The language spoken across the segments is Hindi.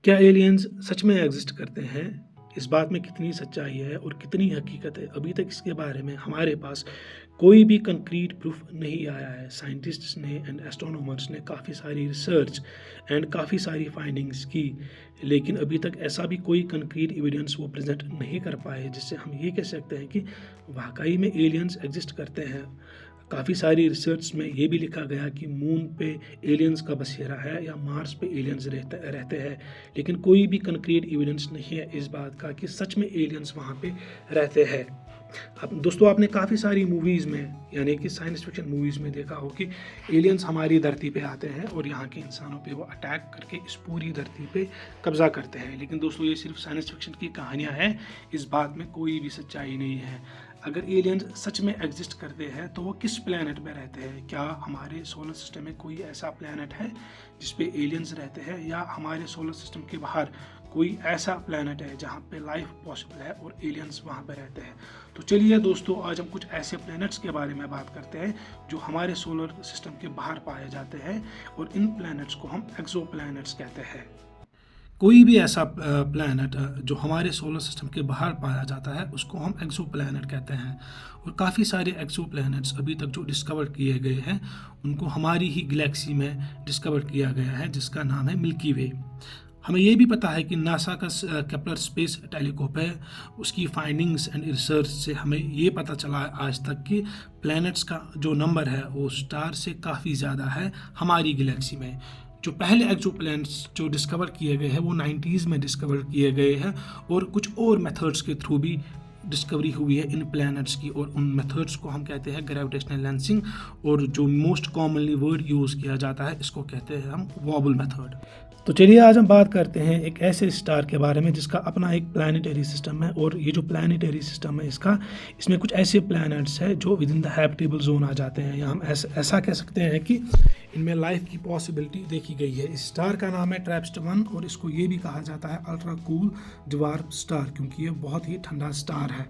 क्या एलियंस सच में एग्जिस्ट करते हैं? इस बात में कितनी सच्चाई है और कितनी हकीकत है, अभी तक इसके बारे में हमारे पास कोई भी कंक्रीट प्रूफ नहीं आया है। साइंटिस्ट्स ने एंड एस्ट्रोनॉमर्स ने काफ़ी सारी रिसर्च एंड काफ़ी सारी फाइंडिंग्स की, लेकिन अभी तक ऐसा भी कोई कंक्रीट एविडेंस वो प्रेजेंट नहीं कर पाए जिससे हम ये कह सकते हैं कि वाकई में एलियंस एग्जिस्ट करते हैं। काफ़ी सारी रिसर्च में ये भी लिखा गया कि मून पे एलियंस का बसेरा है या मार्स पे एलियंस रहते हैं, लेकिन कोई भी कंक्रीट एविडेंस नहीं है इस बात का कि सच में एलियंस वहाँ पे रहते हैं। अब दोस्तों, आपने काफ़ी सारी मूवीज़ में यानी कि साइंस फिक्शन मूवीज़ में देखा हो कि एलियंस हमारी धरती पे आते हैं और यहाँ के इंसानों पे वो अटैक करके इस पूरी धरती पे कब्जा करते हैं। लेकिन दोस्तों, ये सिर्फ साइंस फिक्शन की कहानियाँ हैं, इस बात में कोई भी सच्चाई नहीं है। अगर एलियंस सच में एग्जिस्ट करते हैं तो वो किस प्लेनेट में रहते हैं? क्या हमारे सोलर सिस्टम में कोई ऐसा प्लेनेट है जिस पे एलियंस रहते हैं, या हमारे सोलर सिस्टम के बाहर कोई ऐसा प्लेनेट है जहाँ पे लाइफ पॉसिबल है और एलियंस वहाँ पे रहते हैं? तो चलिए दोस्तों, आज हम कुछ ऐसे प्लैनेट्स के बारे में बात करते हैं जो हमारे सोलर सिस्टम के बाहर पाए जाते हैं, और इन प्लैनेट्स को हम एक्सो प्लैनेट्स कहते हैं। कोई भी ऐसा प्लैनेट जो हमारे सोलर सिस्टम के बाहर पाया जाता है उसको हम एक्सो प्लैनेट कहते हैं। और काफ़ी सारे एक्सो प्लैनेट्स अभी तक जो डिस्कवर किए गए हैं उनको हमारी ही गैलेक्सी में डिस्कवर किया गया है, जिसका नाम है मिल्की वे। हमें ये भी पता है कि नासा का केपलर स्पेस टेलीस्कोप है, उसकी फाइंडिंग्स एंड रिसर्च से हमें ये पता चला है आज तक कि प्लैनेट्स का जो नंबर है वो स्टार से काफ़ी ज़्यादा है हमारी गैलेक्सी में। जो पहले एक्सो प्लैनेट्स जो डिस्कवर किए गए हैं वो 90s में डिस्कवर किए गए हैं, और कुछ और मेथड्स के थ्रू भी डिस्कवरी हुई है इन प्लैनेट्स की, और उन मेथड्स को हम कहते हैं ग्रेविटेशनल लेंसिंग, और जो मोस्ट कॉमनली वर्ड यूज़ किया जाता है इसको कहते हैं हम वॉबल मेथड। तो चलिए आज हम बात करते हैं एक ऐसे स्टार के बारे में जिसका अपना एक प्लानिटरी सिस्टम है, और ये जो प्लानिटरी सिस्टम है इसमें कुछ ऐसे प्लैनेट्स हैं जो within the habitable zone आ जाते हैं, या हम ऐसा कह सकते हैं कि इनमें लाइफ की पॉसिबिलिटी देखी गई है। इस स्टार का नाम है ट्रैप्स्ट-1, और इसको ये भी कहा जाता है अल्ट्रा कूल ड्वार्फ स्टार, क्योंकि ये बहुत ही ठंडा स्टार है।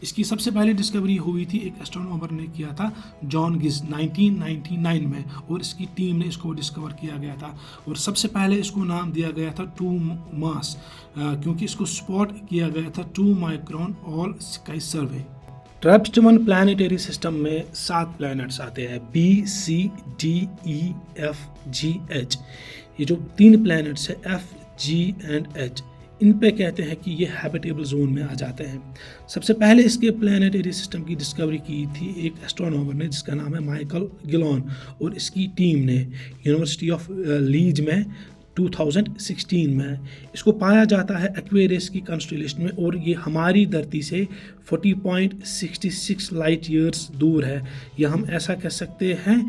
इसकी सबसे पहले डिस्कवरी हुई थी एक एस्ट्रोनॉमर ने किया था, जॉन गिज 1999 में, और इसकी टीम ने इसको डिस्कवर किया गया था। और सबसे पहले इसको नाम दिया गया था 2 मास, क्योंकि इसको स्पॉट किया गया था 2 माइक्रोन ऑल स्काई सर्वे। ट्रैप्स्ट-1 प्लानिटरी सिस्टम में 7 प्लैनेट्स आते हैं, B, C, D, E, F, G, H। ये जो 3 प्लैनेट्स है F, G एंड H, इन पे कहते हैं कि ये हैबिटेबल जोन में आ जाते हैं। सबसे पहले इसके प्लानिटरी सिस्टम की डिस्कवरी की थी एक एस्ट्रोनॉमर ने जिसका नाम है माइकल गिलोन, और इसकी टीम ने यूनिवर्सिटी ऑफ लीज में 2016 में। इसको पाया जाता है एक्वेरियस की कंस्टेलेशन में, और ये हमारी धरती से 40.66 लाइट ईयर्स दूर है, या हम ऐसा कह सकते हैं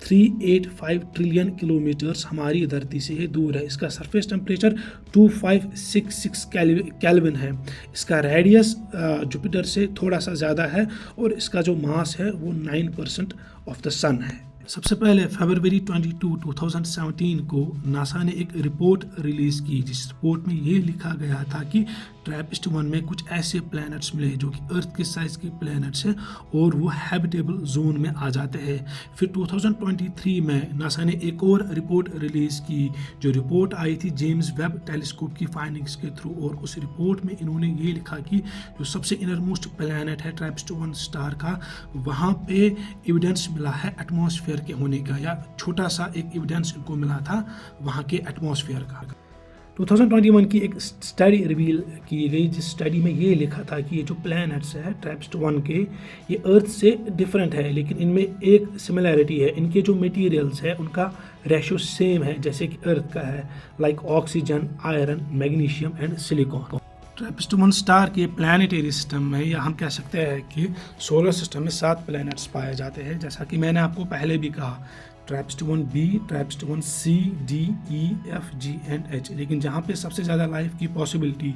385 ट्रिलियन किलोमीटर्स हमारी धरती से ये दूर है। इसका सरफेस टेम्परेचर 2566 केल्विन है। इसका रेडियस जुपिटर से थोड़ा सा ज़्यादा है, और इसका जो मास है वो 9% ऑफ द सन है। सबसे पहले फरवरी 22, 2017 को नासा ने एक रिपोर्ट रिलीज़ की, जिस रिपोर्ट में ये लिखा गया था कि ट्रैपिस्ट-1 में कुछ ऐसे प्लैनेट्स मिले जो कि अर्थ के साइज के प्लैनेट्स हैं, और वो हैबिटेबल जोन में आ जाते हैं। फिर 2023 में नासा ने एक और रिपोर्ट रिलीज़ की, जो रिपोर्ट आई थी जेम्स वेब टेलीस्कोप की फाइंडिंग्स के थ्रू, और उस रिपोर्ट में इन्होंने ये लिखा कि जो सबसे इनरमोस्ट प्लैनेट है ट्रैपिस्ट-1 स्टार का, वहाँ पे एविडेंस मिला है एटमॉस्फेयर के होने का, या छोटा सा एक एविडेंस इनको मिला था वहाँ के एटमॉस्फेयर का। 2021 की एक स्टडी रिवील की गई, जिस स्टडी में ये लिखा था कि ये जो प्लैनेट्स है ट्रैपिस्ट-1 के, ये अर्थ से डिफरेंट है, लेकिन इनमें एक सिमिलैरिटी है, इनके जो मटेरियल्स है उनका रेशियो सेम है जैसे कि अर्थ का है, like oxygen, iron, magnesium and silicon. TRAPPIST-1 star के प्लानिटरी सिस्टम में, या हम कह सकते हैं कि सोलर सिस्टम में 7 प्लैनेट्स पाए जाते हैं, जैसा कि मैंने आपको पहले भी कहा, TRAPPIST-1 B, TRAPPIST-1 C, D, E, F, G and H। लेकिन जहाँ पे सबसे ज़्यादा लाइफ की पॉसिबिलिटी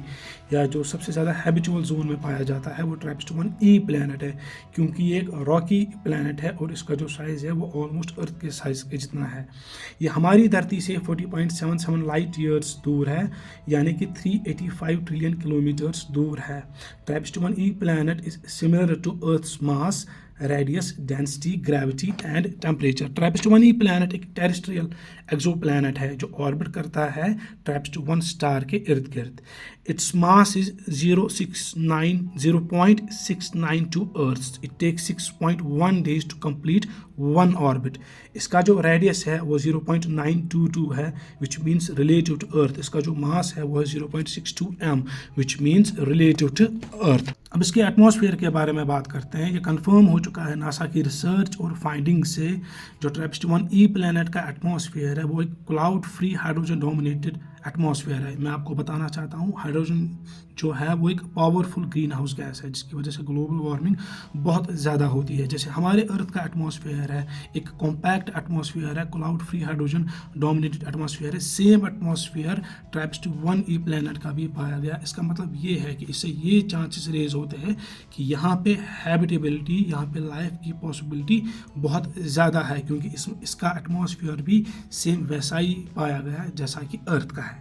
या जो सबसे ज़्यादा हैबिचुअल जोन में पाया जाता है वो ट्रैपिस्ट-1 E प्लैनेट है, क्योंकि ये एक रॉकी प्लैनेट है और इसका जो साइज़ है वो ऑलमोस्ट अर्थ के साइज़ के जितना है। ये हमारी धरती से 40.77 लाइट ईयर्स दूर है, यानी कि 385 ट्रिलियन किलोमीटर्स दूर है। Trappist E planet is similar to Earth's mass radius, density, gravity and temperature. TRAPPIST-1e planet एक टेरेस्ट्रियल एक्सोप्लैनेट है जो ऑर्बिट करता है TRAPPIST-1 स्टार के इर्द गिर्द। Its mass is 0.692 Earth. It takes 6.1 days to complete one orbit. इसका जो रेडियस है वो 0.922 है which means relative to Earth. इसका जो मास है वो है 0.62 m which means relative to Earth. अब इसके एटमॉस्फेयर के बारे में बात करते हैं। ये कंफर्म हो चुका है नासा की रिसर्च और फाइंडिंग से। जो TRAPPIST-1e प्लैनेट का एटमॉस्फेयर है वो एक cloud free hydrogen dominated atmosphere है। मैं आपको बताना चाहता हूँ हाइड्रोजन जो है वो एक पावरफुल ग्रीन हाउस गैस है जिसकी वजह से ग्लोबल वार्मिंग बहुत ज़्यादा होती है। जैसे हमारे अर्थ का एटमॉस्फेयर है एक कॉम्पैक्ट एटमॉस्फेयर है, cloud free hydrogen dominated atmosphere है। सेम एटमॉस्फेयर TRAPPIST-1e प्लैनेट का भी पाया गया। इसका मतलब ये है कि इससे ये चांसेस रेज होते हैं कि यहाँ पे हैबिटेबिलिटी, यहाँ पे लाइफ की पॉसिबिलिटी बहुत ज़्यादा है क्योंकि इसका एटमॉस्फेयर भी सेम वैसा ही पाया गया है जैसा कि अर्थ का है।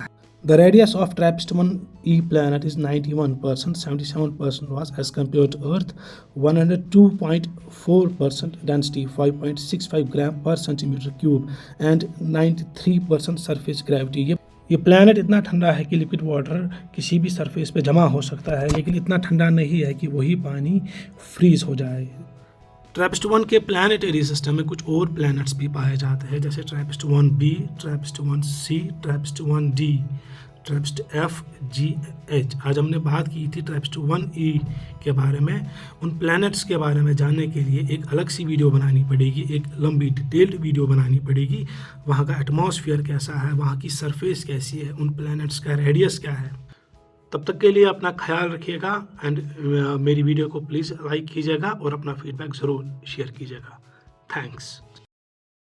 The radius of TRAPPIST-1e planet is 91%, 77% was as compared to Earth, 102.4% density, 5.65 gram per centimeter cube, and 93% surface gravity. ये प्लैनेट इतना ठंडा है कि लिक्विड वाटर किसी भी सरफेस पे जमा हो सकता है, लेकिन इतना ठंडा नहीं है कि वही पानी फ्रीज हो जाए। TRAPPIST-1 के प्लानिटरी सिस्टम में कुछ और प्लैनेट्स भी पाए जाते हैं जैसे TRAPPIST-1b, TRAPPIST-1c, TRAPPIST-1d, TRAPPIST-F, G, H। आज हमने बात की थी TRAPPIST-1e के बारे में। उन प्लैनेट्स के बारे में जानने के लिए एक अलग सी वीडियो बनानी पड़ेगी, एक लंबी डिटेल्ड वीडियो बनानी पड़ेगी। वहाँ का एटमॉस्फेयर कैसा है, वहाँ की सरफेस कैसी है, उन प्लैनेट्स का रेडियस क्या है। तब तक के लिए अपना ख्याल रखिएगा एंड मेरी वीडियो को प्लीज़ लाइक कीजिएगा और अपना फीडबैक ज़रूर शेयर कीजिएगा। थैंक्स।